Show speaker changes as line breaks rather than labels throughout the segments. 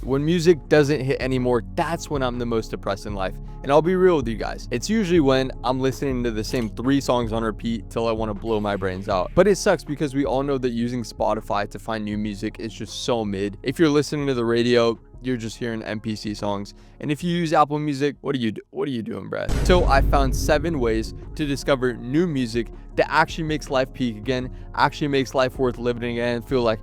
When music doesn't hit anymore, that's when I'm the most depressed in life. And I'll be real with you guys. It's usually when I'm listening to the same 3 songs on repeat till I want to blow my brains out. But it sucks because we all know that using Spotify to find new music is just so mid. If you're listening to the radio, you're just hearing NPC songs. And if you use Apple Music, what are you doing, bruh? So I found 7 ways to discover new music that actually makes life peak again, actually makes life worth living again, and feel like,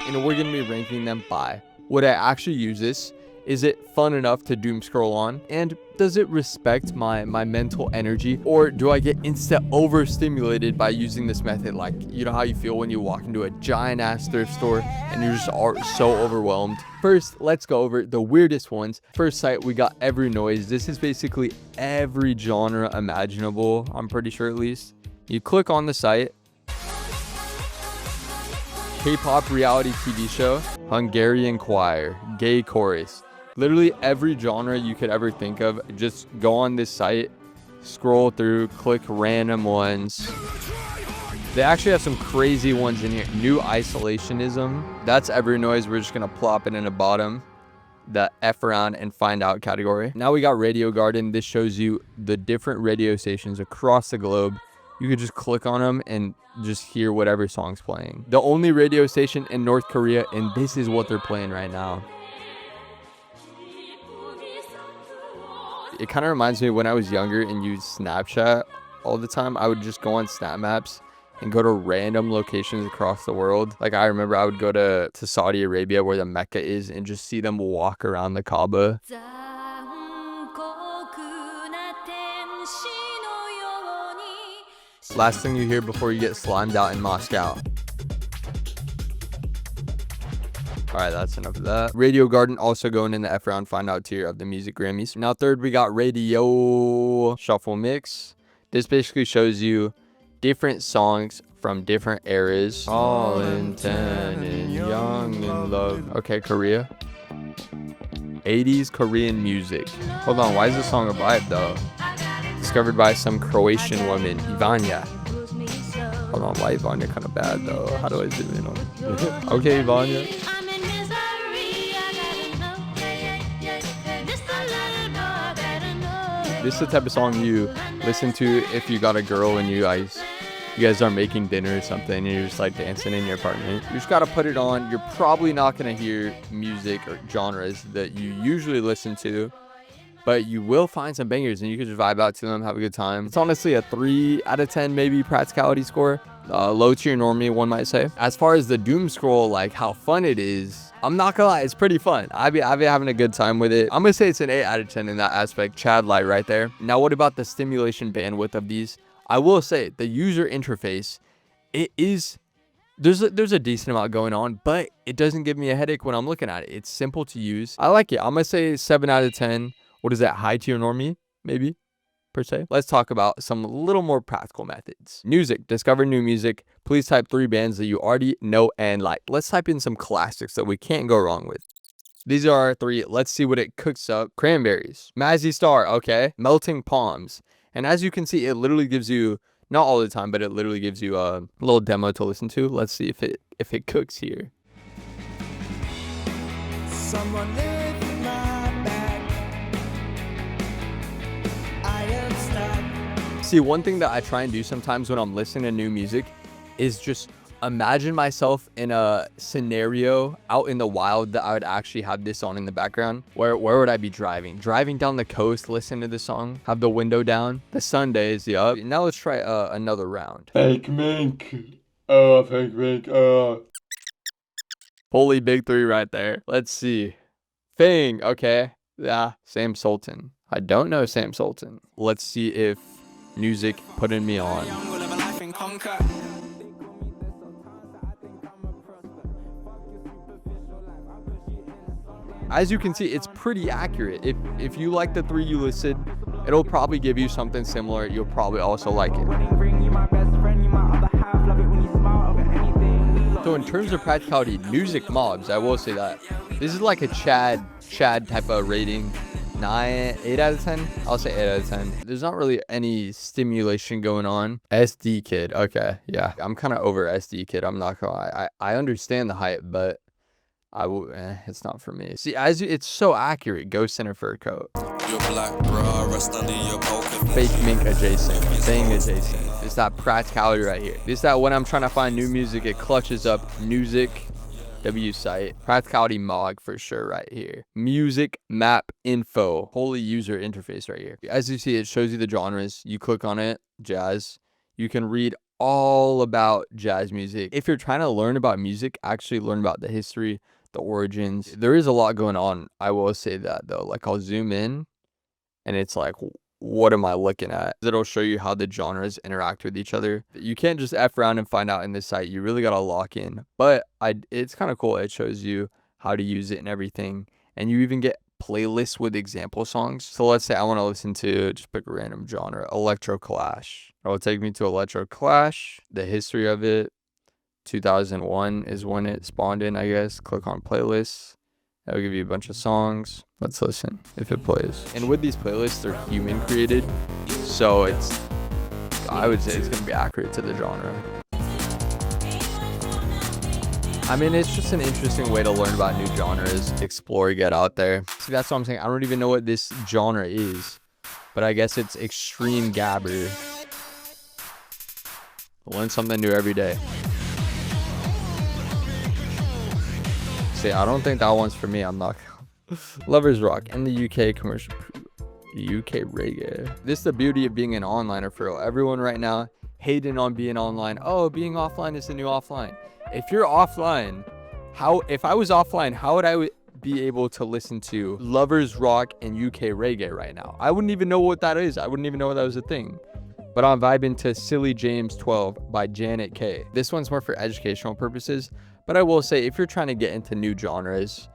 and we're gonna be ranking them by, would I actually use this? Is it fun enough to doom scroll on? And does it respect my mental energy? Or do I get overstimulated by using this method? Like, you know how you feel when you walk into a giant ass thrift store and you're just so overwhelmed? First, let's go over the weirdest ones. First site, we got Every Noise. This is basically every genre imaginable, I'm pretty sure at least. You click on the site. K-pop reality TV show, Hungarian choir, gay chorus. Literally every genre you could ever think of. Just go on this site, scroll through, click random ones. They actually have some crazy ones in here. New Isolationism. That's Every Noise. We're just gonna plop it in the bottom, the F around and find out category. Now we got Radio Garden. This shows you the different radio stations across the globe. You could just click on them and just hear whatever song's playing. The only radio station in North Korea, and this is what they're playing right now. It kind of reminds me of when I was younger and used Snapchat all the time. I would just go on Snap Maps and go to random locations across the world. Like, I remember I would go to Saudi Arabia, where the Mecca is, and just see them walk around the Kaaba. Last thing you hear before you get slimed out in Moscow. Alright, that's enough of that. Radio Garden also going in the F round find out tier of the music Grammys. Now third, we got Radio Shuffle Mix. This basically shows you different songs from different eras. All in 10 and young in love. Okay, Korea. 80s Korean music. Hold on, why is this song a vibe though? Discovered by some Croatian woman, Ivania. Hold on, why Ivania kind of bad though? How do I zoom in on it? Okay, Ivania. This is the type of song you listen to if you got a girl and you guys are making dinner or something and you're just like dancing in your apartment. You just gotta put it on. You're probably not gonna hear music or genres that you usually listen to, but you will find some bangers and you can just vibe out to them, have a good time. It's honestly a 3 out of 10 maybe practicality score. Low tier normie, one might say. As far as the doom scroll, like how fun it is, I'm not gonna lie, it's pretty fun. I've been having a good time with it. I'm gonna say it's an 8 out of 10 in that aspect. Chad light right there. Now what about the stimulation bandwidth of these? I will say the user interface, there's a decent amount going on, but it doesn't give me a headache when I'm looking at it. It's simple to use. I like it. I'm gonna say 7 out of 10. What is that, high tier normie maybe per se? Let's talk about some little more practical methods. Music, discover new music. Please type 3 bands that you already know and like. Let's type in some classics that we can't go wrong with. These are our 3. Let's see what it cooks up. Cranberries, Mazzy Star, okay, Melting Palms. And as you can see, it literally gives you, not all the time, but it literally gives you a little demo to listen to. Let's see if it cooks here. Someone live in my back. I am stuck. See, one thing that I try and do sometimes when I'm listening to new music is just imagine myself in a scenario out in the wild that I would actually have this on in the background. Where would I be driving? Driving down the coast, listening to the song, have the window down. The Sundays, yup. Now let's try another round. Fake mink. Fake mink. Holy big 3 right there. Let's see. Fang, okay. Yeah, Sam Sultan. I don't know Sam Sultan. Let's see if music putting me on. As you can see, it's pretty accurate. If you like the 3 you listed, it'll probably give you something similar. You'll probably also like it. So in terms of practicality, music mobs, I will say that. This is like a Chad type of rating. 8 out of 10? I'll say 8 out of 10. There's not really any stimulation going on. SD Kid, okay, yeah. I'm kind of over SD Kid, I'm not gonna lie. I understand the hype, but It's not for me. See, it's so accurate. Ghost in a fur coat.
Your black bra rest under your poker.
Fake mink adjacent. Thing adjacent. It's that practicality right here. It's that when I'm trying to find new music, it clutches up music. W site. Practicality Mog for sure right here. Music map info. Holy user interface right here. As you see, it shows you the genres. You click on it, jazz. You can read all about jazz music. If you're trying to learn about music, actually learn about the history, the origins. There is a lot going on. I will say that though. Like I'll zoom in and it's like, what am I looking at? It'll show you how the genres interact with each other. You can't just F around and find out in this site. You really got to lock in. But it's kind of cool. It shows you how to use it and everything. And you even get playlists with example songs. So let's say I want to listen to, just pick a random genre, Electro Clash. It will take me to Electro Clash, the history of it. 2001 is when it spawned in, I guess. Click on playlists. That'll give you a bunch of songs. Let's listen if it plays. And with these playlists, they're human created. So I would say it's going to be accurate to the genre. I mean, it's just an interesting way to learn about new genres, explore, get out there. See, that's what I'm saying. I don't even know what this genre is, but I guess it's extreme gabber. Learn something new every day. See, I don't think that one's for me. I'm not. Lovers Rock in the UK commercial. UK reggae. This is the beauty of being an onliner for real. Everyone right now hating on being online. Oh, being offline is the new offline. If you're offline, if I was offline, how would I be able to listen to Lovers Rock and UK reggae right now? I wouldn't even know what that is. I wouldn't even know that was a thing. But I'm vibing to Silly James 12 by Janet K. This one's more for educational purposes. But I will say, if you're trying to get into new genres,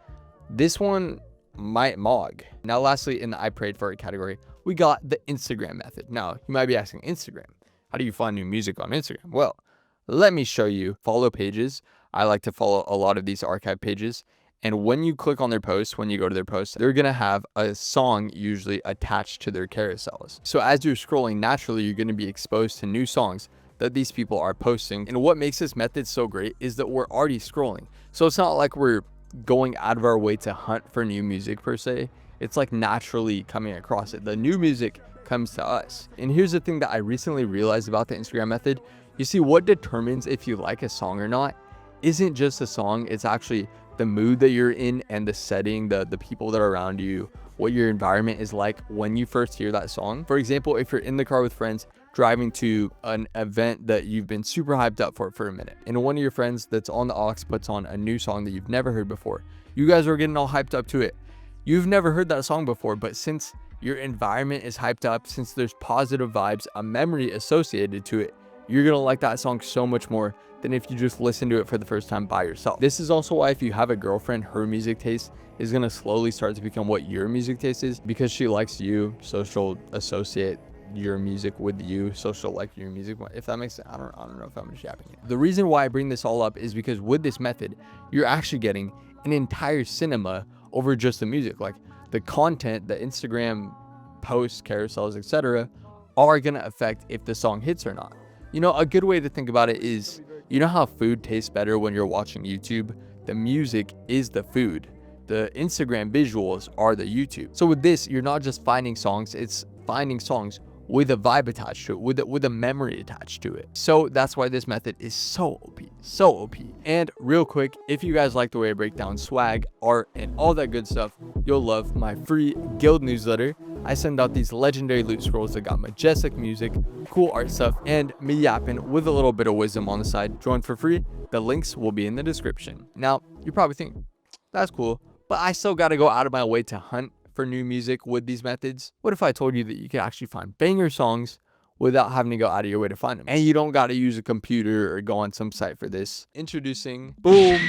this one might mog. Now, lastly, in the I Prayed For It category, we got the Instagram method. Now, you might be asking, Instagram, how do you find new music on Instagram? Well, let me show you. Follow pages. I like to follow a lot of these archive pages. And when you click on their posts, when you go to their posts, they're going to have a song usually attached to their carousels. So as you're scrolling, naturally, you're going to be exposed to new songs that these people are posting. And what makes this method so great is that we're already scrolling. So it's not like we're going out of our way to hunt for new music per se. It's like naturally coming across it. The new music comes to us. And here's the thing that I recently realized about the Instagram method. You see, what determines if you like a song or not isn't just the song. It's actually the mood that you're in and the setting, the people that are around you, what your environment is like when you first hear that song. For example, if you're in the car with friends, driving to an event that you've been super hyped up for a minute, and one of your friends that's on the aux puts on a new song that you've never heard before. You guys are getting all hyped up to it. You've never heard that song before, but since your environment is hyped up, since there's positive vibes, a memory associated to it, you're gonna like that song so much more than if you just listen to it for the first time by yourself. This is also why if you have a girlfriend, her music taste is gonna slowly start to become what your music taste is, because she likes you, so she'll associate your music with you, so she'll like your music. If that makes sense. I don't know if I'm just yapping it. The reason why I bring this all up is because with this method, you're actually getting an entire cinema over just the music. Like the content, the Instagram posts, carousels, etc., are gonna affect if the song hits or not. You know, a good way to think about it is, you know how food tastes better when you're watching YouTube? The music is the food. The Instagram visuals are the YouTube. So with this, you're not just finding songs, it's finding songs with a vibe attached to it, with a memory attached to it. So that's why this method is so OP. And real quick, if you guys like the way I break down swag, art, and all that good stuff, you'll love my free guild newsletter. I send out these legendary loot scrolls that got majestic music, cool art stuff, and me yapping with a little bit of wisdom on the side. Join for free. The links will be in the description. Now, you probably think, that's cool, but I still gotta go out of my way to hunt for new music with these methods. What if I told you that you could actually find banger songs without having to go out of your way to find them? And you don't got to use a computer or go on some site for this. Introducing, boom,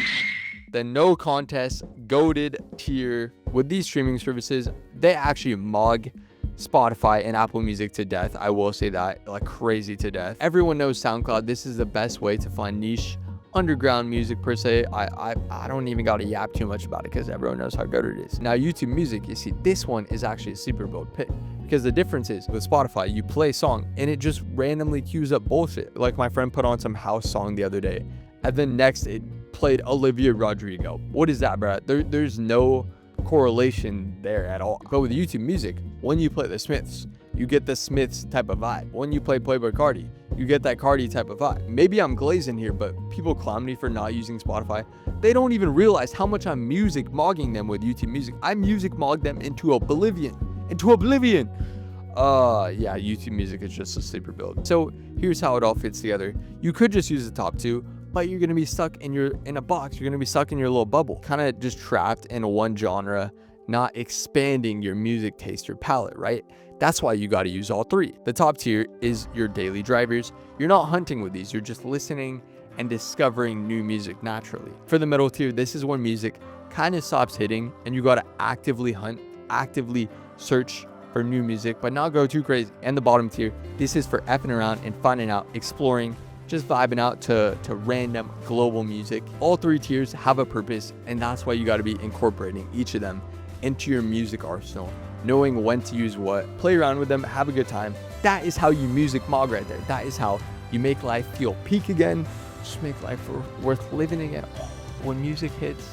the no contest goated tier. With these streaming services, they actually mug Spotify and Apple Music to death. I will say that, like crazy to death. Everyone knows SoundCloud. This is the best way to find niche underground music per se. I don't even gotta yap too much about it because everyone knows how good it is. Now YouTube Music, you see, this one is actually a super bold pick, because the difference is with Spotify, you play a song and it just randomly queues up bullshit. Like my friend put on some house song the other day, and then next it played Olivia Rodrigo. What is that, bro? There's no correlation there at all. But with YouTube Music, when you play the Smiths, you get the Smiths type of vibe. When you play Playboi Carti, you get that Carti type of vibe. Maybe I'm glazing here, but people clown me for not using Spotify. They don't even realize how much I'm music mogging them with YouTube Music. I music mog them into oblivion. Yeah, YouTube Music is just a sleeper build. So here's how it all fits together. You could just use the top two, but you're gonna be stuck in a box. You're gonna be stuck in your little bubble, kind of just trapped in one genre, not expanding your music taste or palette, right? That's why you got to use all three. The top tier is your daily drivers. You're not hunting with these, you're just listening and discovering new music naturally. For the middle tier, this is when music kind of stops hitting and you got to actively hunt, actively search for new music, but not go too crazy. And the bottom tier, this is for effing around and finding out, exploring, just vibing out to random global music. All three tiers have a purpose, and that's why you got to be incorporating each of them into your music arsenal, knowing when to use what, play around with them, have a good time. That is how you music mog right there. That is how you make life feel peak again, just make life worth living again. Oh, when music hits,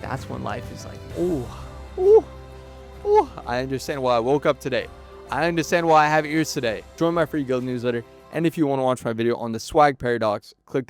that's when life is like, oh, I understand why I woke up today. I understand why I have ears today. Join my free guild newsletter. And if you want to watch my video on the swag paradox, click the